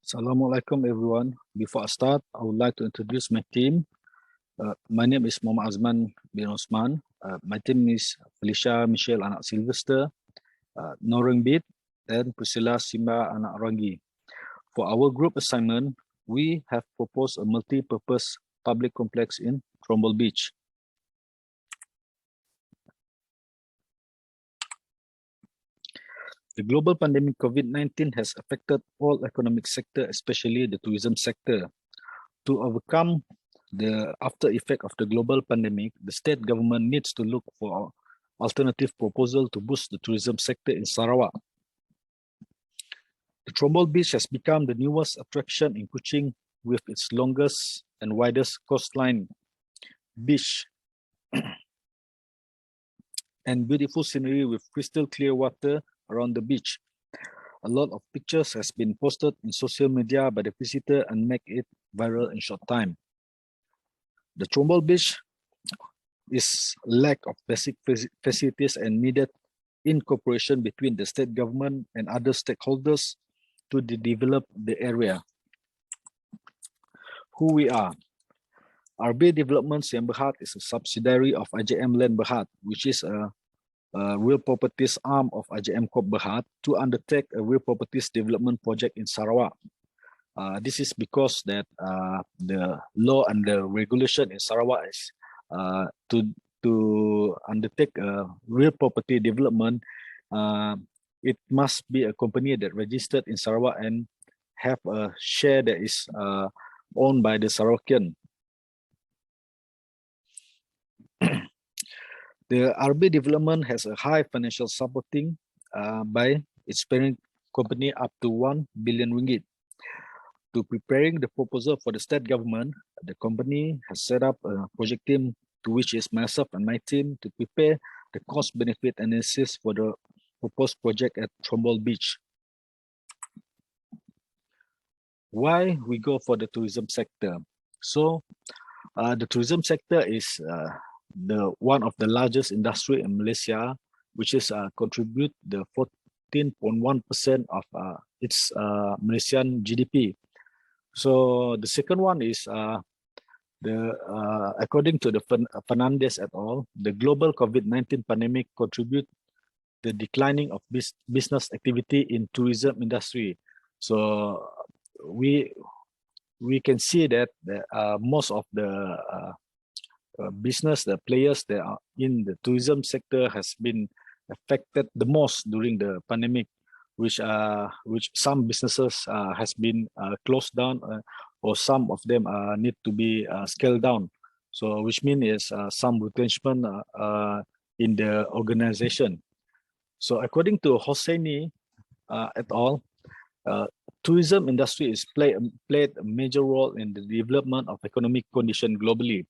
Assalamualaikum everyone. Before I start, I would like to introduce my team. My name is Mohd Hazman bin Othman. My team is Felicia, Michelle, Anak, Sylvester, Noreng Bit, and Prescella, Simba, Anak, Ranggie. For our group assignment, we have proposed a multi-purpose public complex in Noreng Beach. The global pandemic COVID-19 has affected all economic sector, especially the tourism sector. To overcome the after effect of the global pandemic, the state government needs to look for alternative proposal to boost the tourism sector in Sarawak. The Noreng Beach has become the newest attraction in Kuching with its longest and widest coastline beach and beautiful scenery with crystal clear water around the beach. A lot of pictures has been posted in social media by the visitor and make it viral in short time. The Noreng Beach is lack of basic facilities and needed in cooperation between the state government and other stakeholders to develop the area. Who we are. RB Development Siam Berhad is a subsidiary of IJM Land Berhad, which is a real properties arm of IJM Corp Berhad to undertake a real properties development project in Sarawak. This is because that the law and the regulation in Sarawak is to undertake a real property development, it must be a company that registered in Sarawak and have a share that is owned by the Sarawakian. The RB Development has a high financial supporting by its parent company up to 1 billion ringgit. To preparing the proposal for the state government, the company has set up a project team to which is myself and my team to prepare the cost-benefit analysis for the proposed project at Noreng Beach. Why we go for the tourism sector? So, the tourism sector is the one of the largest industry in Malaysia, which is contribute the 14.1% of its Malaysian GDP. So the second one is according to the Fernandez et al., the global COVID-19 pandemic contribute the declining of business activity in tourism industry. So we can see that most of the business, the players that are in the tourism sector has been affected the most during the pandemic, which some businesses has been closed down or some of them need to be scaled down. So which means is some retrenchment in the organization. So according to Hosseini et al., tourism industry is played a major role in the development of economic condition globally.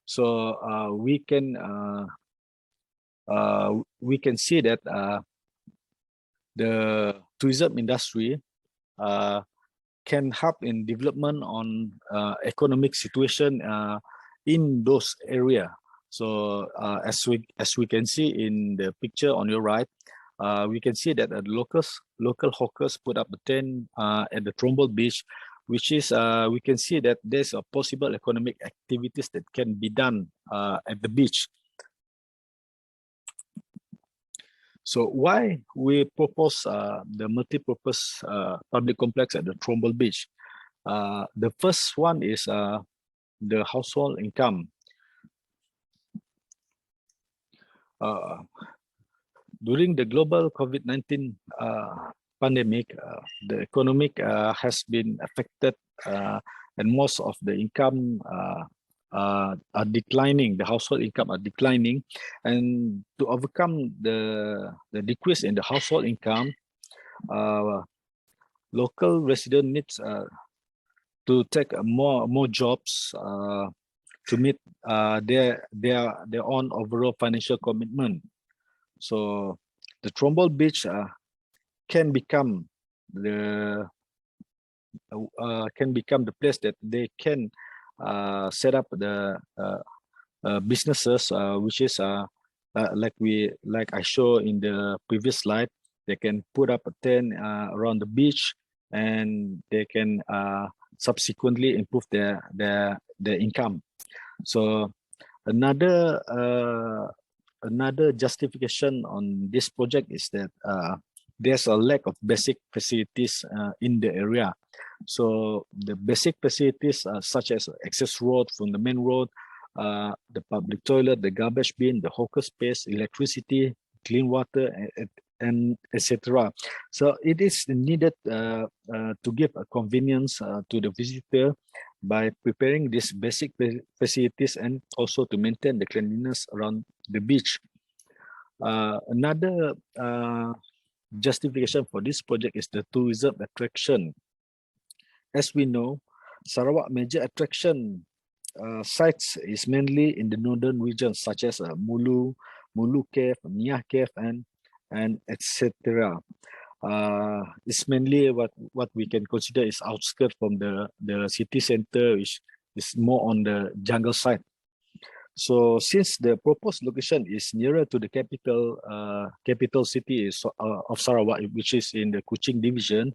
So we can see that the tourism industry can help in development on economic situation in those area. So as we can see in the picture on your right, we can see that the local hawkers put up a tent at the Noreng Beach, which is we can see that there's a possible economic activities that can be done at the beach. So why we propose the multi-purpose public complex at the Noreng Beach? The first one is the household income. During the global COVID-19 pandemic, the economic has been affected and most of the income are declining, the household income are declining, and to overcome the decrease in the household income, local resident needs to take more jobs to meet their own overall financial commitment. So the Noreng Beach can become the place that they can set up the businesses, which is like I show in the previous slide. They can put up a tent around the beach and they can subsequently improve their income. So another justification on this project is that there's a lack of basic facilities in the area. So the basic facilities such as access road from the main road, the public toilet, the garbage bin, the hawker space, electricity, clean water, and etc. So it is needed to give a convenience to the visitor by preparing these basic facilities and also to maintain the cleanliness around the beach. Another justification for this project is the tourism attraction. As we know, Sarawak major attraction sites is mainly in the northern regions such as Mulu Cave, Niah Cave, and etc. It's mainly what we can consider is outskirts from the city center, which is more on the jungle side. So since the proposed location is nearer to the capital city of Sarawak, which is in the Kuching division,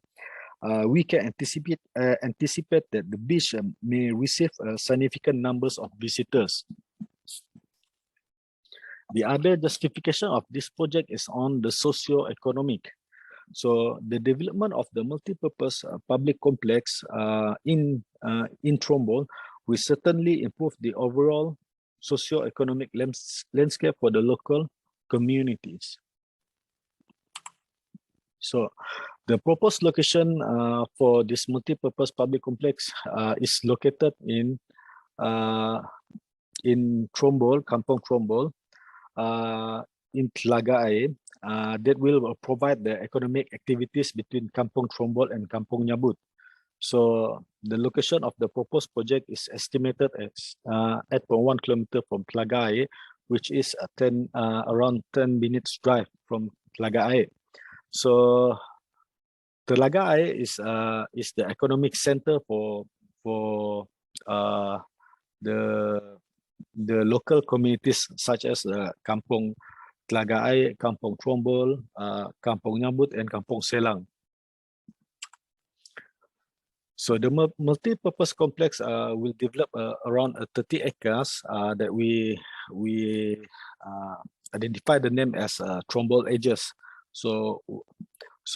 we can anticipate that the beach may receive significant numbers of visitors. The other justification of this project is on the socio-economic. So the development of the multi-purpose public complex in Trombol will certainly improve the overall socio-economic landscape for the local communities. So the proposed location for this multi-purpose public complex is located in Trombol, Kampung Trombol, in Telaga Air, that will provide the economic activities between Kampung Trombol and Kampung Nyabut. So the location of the proposed project is estimated as 8.1 kilometer from Telaga Air, which is around 10 minutes drive from Telaga Air. So Telaga Air is the economic center for the local communities such as Kampung Telaga Air, Kampung Trombol, Kampung Nyabut, and Kampung Selang. So the multi-purpose complex will develop around 30 acres that we identify the name as Trombol Edges. So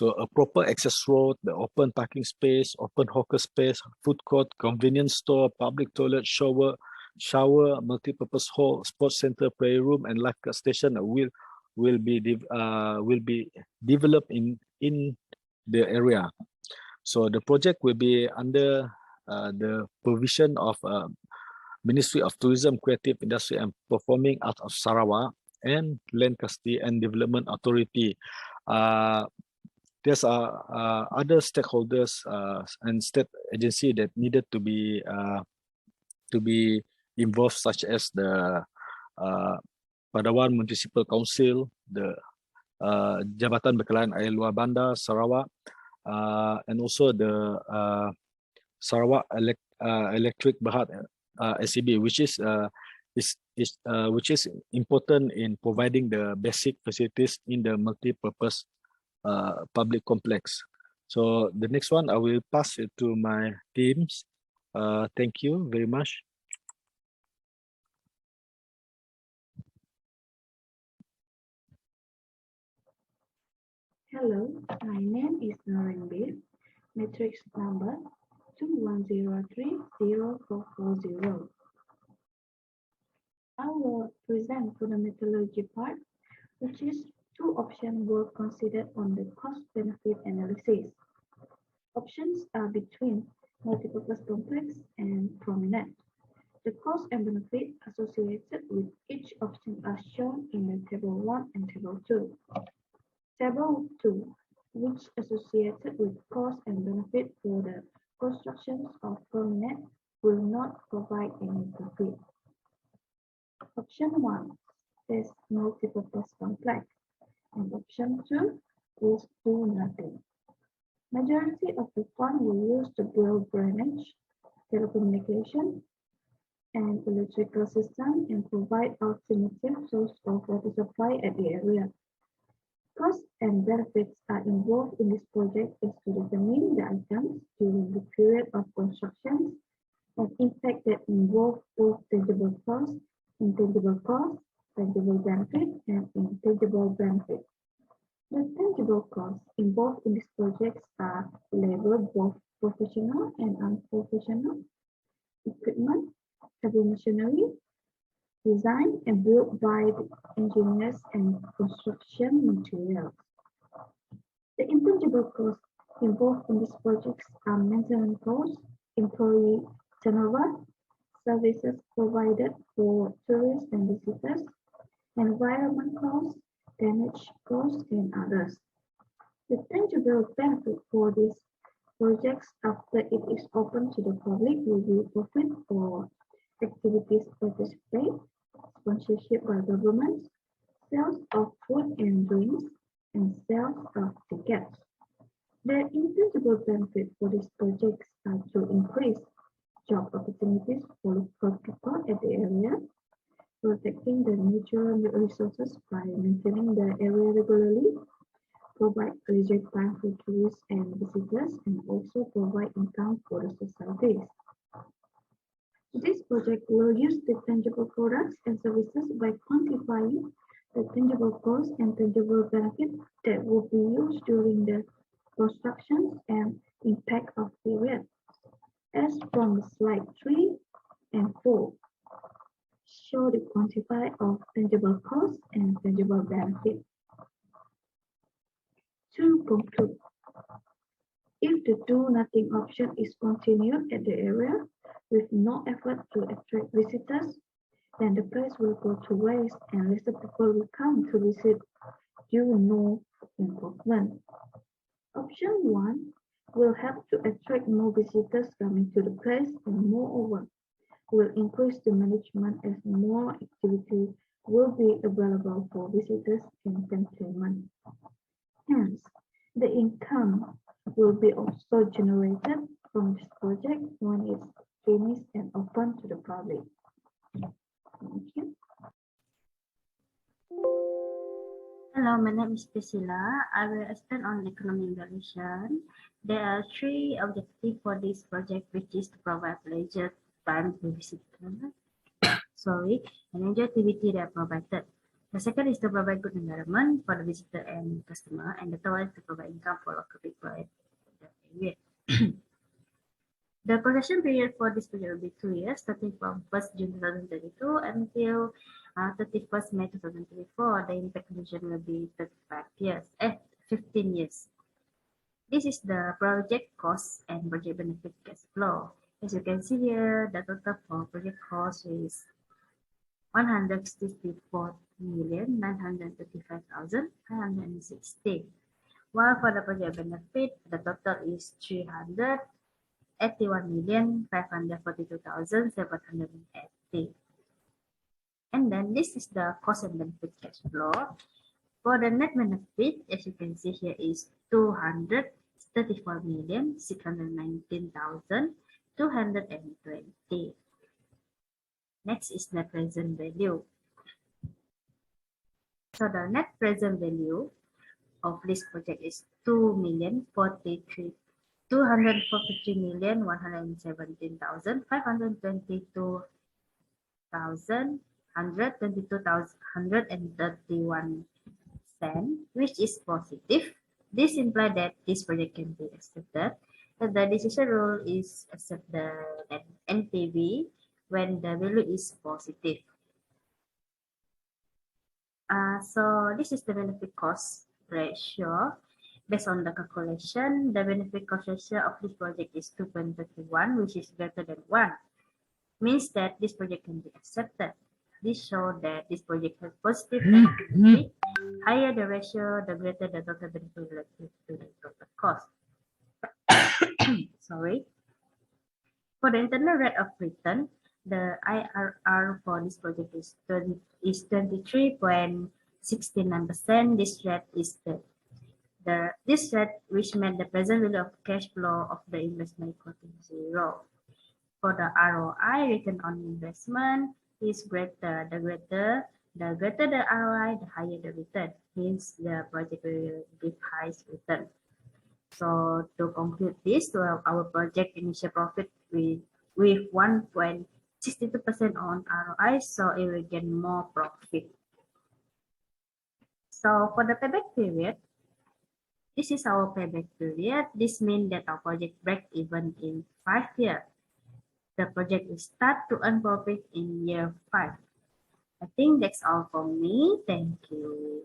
a proper access road, the open parking space, open hawker space, food court, convenience store, public toilet, shower, multi-purpose hall, sports center, prayer room, and lifeguard station will be developed in the area. So the project will be under the provision of Ministry of Tourism, Creative Industry and Performing Arts of Sarawak and Land Custody and Development Authority. There's other stakeholders and state agency that needed to be involved, such as the Padawan Municipal Council, the Jabatan Bekalan Air Luar Bandar Sarawak, and also the Sarawak Electric Berhad SEB, which is important in providing the basic facilities in the multi-purpose public complex. So the next one, I will pass it to my teams. Thank you very much. Hello, my name is Noreng Bit, matrix number 21030440. I will present for the methodology part, which is two options were considered on the cost-benefit analysis. Options are between multipurpose complex and promenade. The cost and benefit associated with each option are shown in the table 1 and table 2. Table 2, which associated with cost and benefit for the constructions of promenade, will not provide any profit. Option 1 is multipurpose complex, and option 2 is do nothing. Majority of the fund will use to build drainage, telecommunication, and electrical system and provide alternative source of water supply at the area. Costs and benefits are involved in this project is to determine the items during the period of construction and impact that involve both tangible costs, intangible costs, tangible benefits, and intangible benefits. The tangible costs involved in these projects are labor, both professional and unprofessional, equipment, heavy machinery, designed and built by the engineers and construction materials. The intangible costs involved in these projects are maintenance costs, employee turnover, services provided for tourists and visitors, environment costs, damage costs, and others. The tangible benefit for these projects after it is open to the public will be profit for activities participate, sponsorship by governments, sales of food and drinks, and sales of tickets. The intangible benefit for these projects are to increase job opportunities for local people at the area, protecting the natural resources by maintaining the area regularly, provide leisure time for tourists and visitors, and also provide income for the societies. This project will use the tangible products and services by quantifying the tangible costs and tangible benefits that will be used during the construction and impact of period. As from slide 3 and 4, show the quantify of tangible costs and tangible benefits. To conclude, if the do-nothing option is continued at the area with no effort to attract visitors, then the place will go to waste and lesser people will come to visit due to no improvement. Option 1 will help to attract more visitors coming to the place and moreover will increase the management as more activity will be available for visitors and entertainment. Hence, the income will be also generated from this project when it's finished and open to the public. Thank you. Hello, my name is Prescella. I will explain on economic evaluation. There are three objectives for this project, which is to provide leisure time to visitors. And enjoy activity that are provided. The second is to provide good environment for the visitor and customer, and the third one is to provide income for local people at the area. The concession period for this project will be 2 years, starting from 1st June 2022 until 31st May 2024. The impact duration will be 15 years. This is the project cost and project benefit cash flow. As you can see here, the total for project cost is 164,935,560. While for the project benefit, the total is 381,542,780. And then this is the cost and benefit cash flow. For the net benefit, as you can see here, is 234,619,220. Next is net present value. So the net present value of this project is 2,450,122,131 cents, which is positive. This implies that this project can be accepted. The decision rule is accept the NPV when the value is positive. So this is the benefit cost ratio. Based on the calculation, the benefit cost ratio of this project is 2.31, which is greater than 1. Means that this project can be accepted. This shows that this project has positive benefit. Higher the ratio, the greater the total benefit relative to the total cost. Sorry. For the internal rate of return, the IRR for this project is 23.69%. This rate is this rate which made the present value of cash flow of the investment equal to 0. For the ROI, return on investment, is greater. The greater The greater the ROI, the higher the return. Hence, the project will give highest return. So to conclude this, our project initial profit with 1.62% on ROI, so it will get more profit. So for the payback period, this is our payback period. This means that our project break even in 5 years. The project will start to earn profit in year 5. I think that's all from me. Thank you.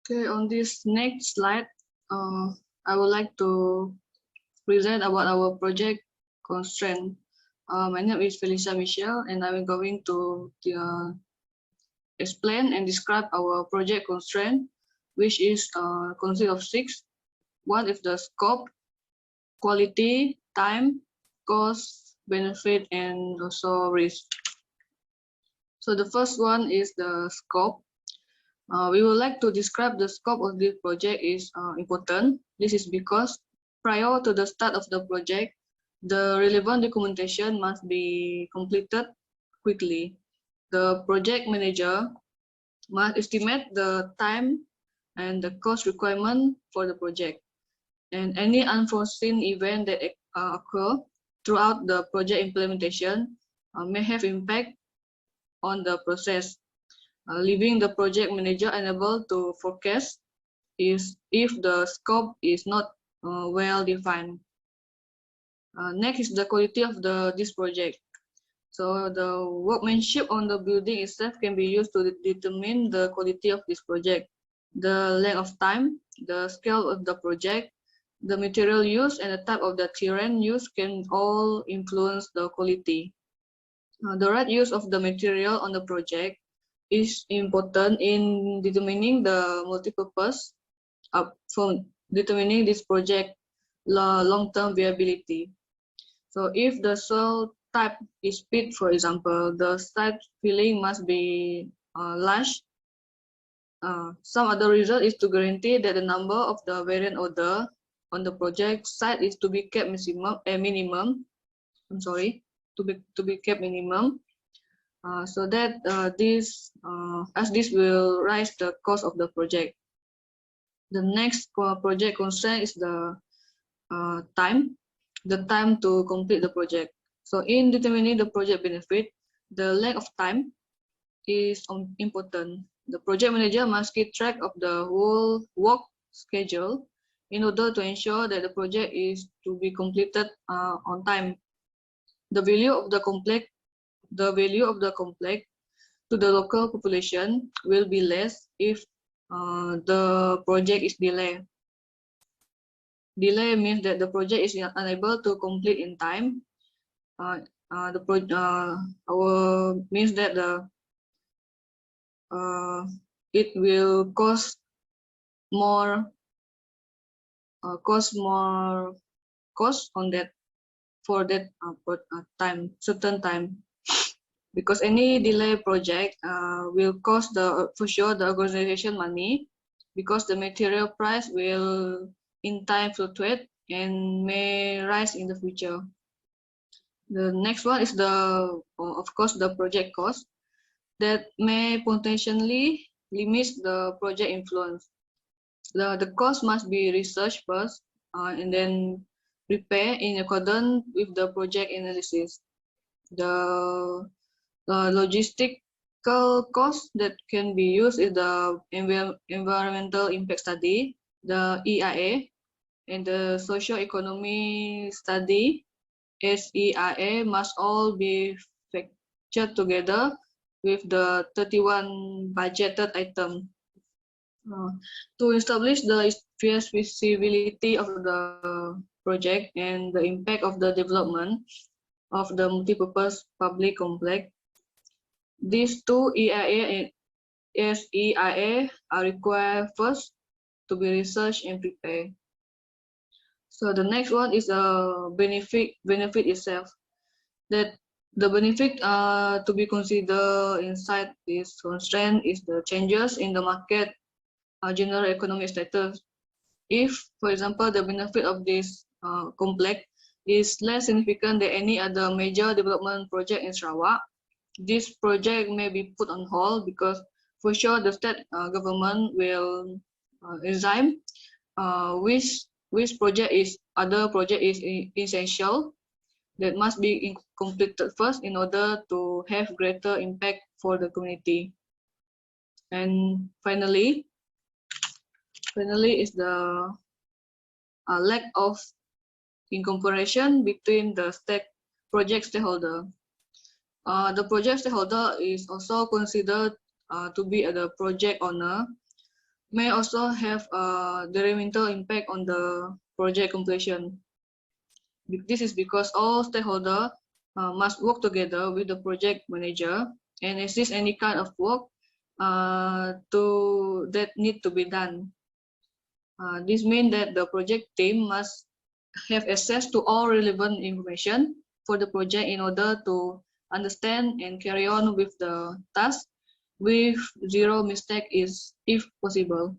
Okay, on this next slide, I would like to present about our project constraint. My name is Felicia Michelle, and I'm going to explain and describe our project constraint, which is consists of 6. One is the scope, quality, time, cost, benefit, and also risk. So the first one is the scope. We would like to describe the scope of this project is important. This is because prior to the start of the project, the relevant documentation must be completed quickly. The project manager must estimate the time and the cost requirement for the project. And any unforeseen event that occur throughout the project implementation may have impact on the process. Leaving the project manager unable to forecast is if the scope is not well defined. Next is the quality of this project. So the workmanship on the building itself can be used to determine the quality of this project. The length of time, the scale of the project, the material used, and the type of the terrain used can all influence the quality. The right use of the material on the project is important in determining the multipurpose for determining this project long-term viability. So if the soil type is peat, for example, the site filling must be large. Some other result is to guarantee that the number of the variant order on the project site is to be kept minimum. I'm sorry, to be kept minimum. So that this will raise the cost of the project. The next project constraint is the time to complete the project. So in determining the project benefit, the length of time is important. The project manager must keep track of the whole work schedule in order to ensure that the project is to be completed on time. The value of the complex to the local population will be less if the project is delayed. Delay means that the project is unable to complete in time. Means that it will cost more cost on that for that certain time. Because any delay project will cost for sure the organization money, because the material price will in time fluctuate and may rise in the future. The next one is of course the project cost that may potentially limit the project influence. The cost must be researched first and then prepared in accordance with the project analysis. The logistical cost that can be used is the environmental impact study, the EIA, and the socio-economy study, SEIA, must all be factored together with the 31 budgeted item. To establish the feasibility of the project and the impact of the development of the multipurpose public complex, these two EIA and SEIA are required first to be researched and prepared. So the next one is a benefit itself. That the benefit to be considered inside this constraint is the changes in the market general economic status. If, for example, the benefit of this complex is less significant than any other major development project in Sarawak. This project may be put on hold because for sure the state government will examine which project is essential that must be completed first in order to have greater impact for the community. And finally is the lack of incorporation between the project stakeholder. The project stakeholder is also considered to be the project owner, may also have a detrimental impact on the project completion. This is because all stakeholders must work together with the project manager and assist any kind of work that need to be done. This means that the project team must have access to all relevant information for the project in order to understand and carry on with the task with zero mistake if possible.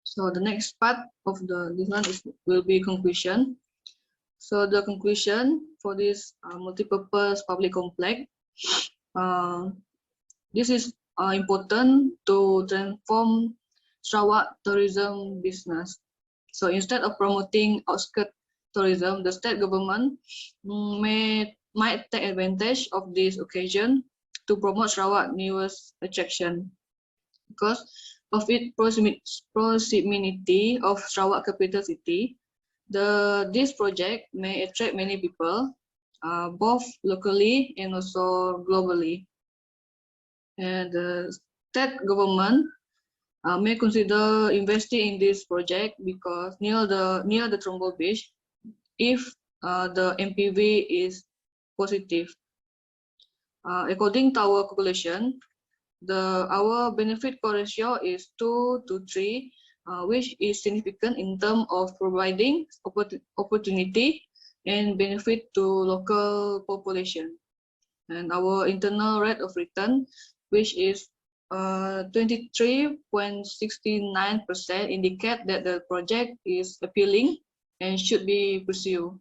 So the next part of this one will be conclusion. So the conclusion for this multi-purpose public complex, this is important to transform Sarawak tourism business. So instead of promoting outskirt tourism, the state government might take advantage of this occasion to promote Sarawak newest attraction. Because of its proximity of Sarawak capital city, this project may attract many people, both locally and also globally. And the state government may consider investing in this project because near the Trombol Beach, if the MPV is positive. According to our calculation, our benefit ratio is 2 to 3, which is significant in terms of providing opportunity and benefit to local population. And our internal rate of return, which is 23.69%, indicate that the project is appealing and should be pursued.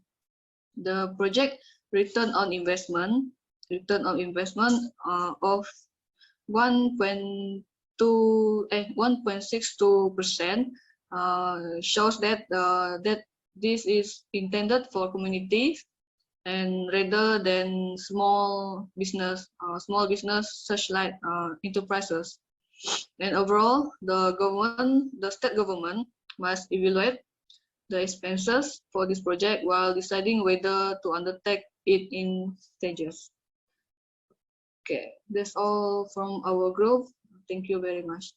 The project return on investment of 1.62% shows that this is intended for communities and rather than small business such like enterprises. And overall, the state government must evaluate the expenses for this project while deciding whether to undertake it in stages. Okay, that's all from our group. Thank you very much.